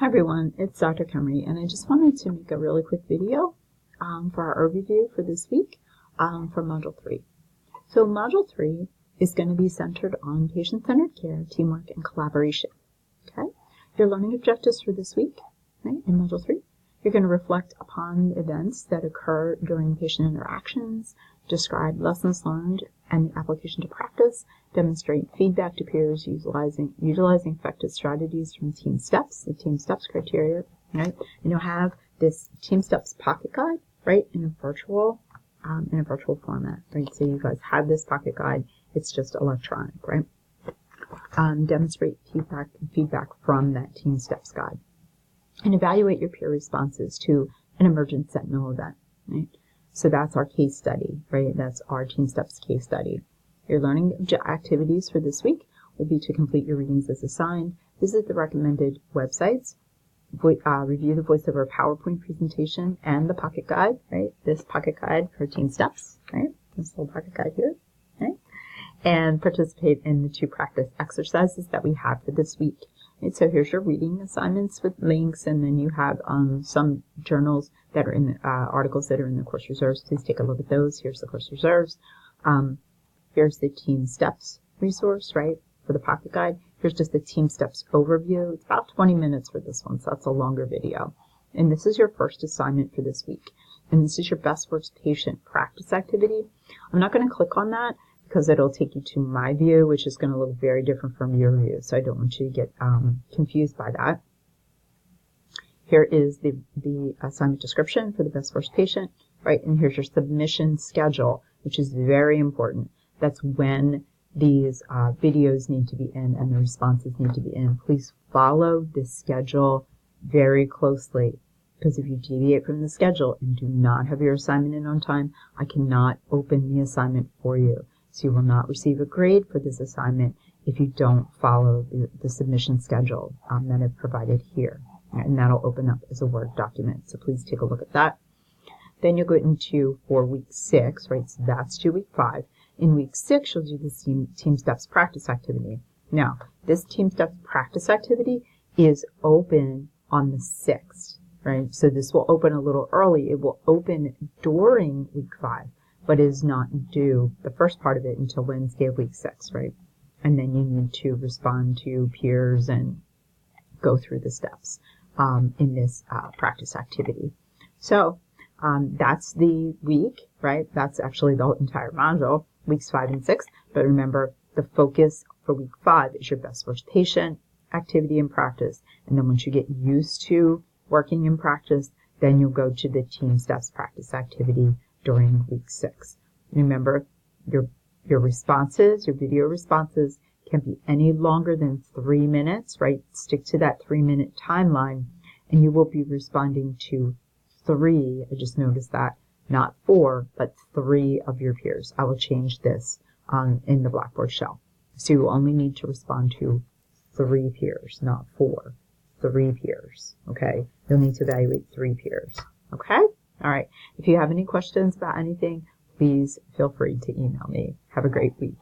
Hi everyone, it's Dr. Kemry, and I just wanted to make a really quick video for our overview for this week for Module 3. So Module 3 is going to be centered on patient-centered care, teamwork, and collaboration. Okay, your learning objectives for this week, right, in Module 3, you're going to reflect upon events that occur during patient interactions, describe lessons learned and the application to practice, demonstrate feedback to peers utilizing effective strategies from team steps, the team steps criteria, right? And you'll have this team steps pocket guide, right, in a virtual format, right? So you guys have this pocket guide. It's just electronic, right? Demonstrate feedback from that team steps guide, and evaluate your peer responses to an emergent sentinel event, right? So that's our case study, right? That's our Team Steps case study. Your learning activities for this week will be to complete your readings as assigned, visit the recommended websites, review the voiceover PowerPoint presentation and the pocket guide, right? This pocket guide for Team Steps, right? This little pocket guide here, right? And participate in the 2 practice exercises that we have for this week. Right, so here's your reading assignments with links, and then you have some journals that are in the articles that are in the course reserves. Please take a look at those. Here's the course reserves. Here's the Team Steps resource, right, for the pocket guide. Here's just the Team Steps overview. It's about 20 minutes for this one, so that's a longer video. And this is your first assignment for this week. And this is your best worst patient practice activity. I'm not going to click on that because it'll take you to my view, which is going to look very different from your view. So I don't want you to get confused by that. Here is the assignment description for the best worst patient, right? And here's your submission schedule, which is very important. That's when these videos need to be in and the responses need to be in. Please follow this schedule very closely, because if you deviate from the schedule and do not have your assignment in on time, I cannot open the assignment for you. So you will not receive a grade for this assignment if you don't follow the submission schedule that I've provided here. And that'll open up as a Word document. So please take a look at that. Then you'll go into for week 6, right? So that's to week 5. In week 6, you'll do this Team Steps practice activity. Now, this Team Steps practice activity is open on the 6th, right? So this will open a little early. It will open during week 5. But is not due, the first part of it, until Wednesday of week 6, right? And then you need to respond to peers and go through the steps in this practice activity. So that's the week, right? That's actually the entire module, weeks 5 and 6. But remember, the focus for week 5 is your best worst patient activity and practice. And then once you get used to working in practice, then you'll go to the Team Steps practice activity during week 6. Remember, your responses, your video responses, can't be any longer than 3 minutes, right? Stick to that 3-minute timeline, and you will be responding to 3, I just noticed that, not 4, but 3 of your peers. I will change this in the Blackboard shell. So you only need to respond to 3 peers, not 4. 3 peers, okay? You'll need to evaluate 3 peers, okay? All right. If you have any questions about anything, please feel free to email me. Have a great week.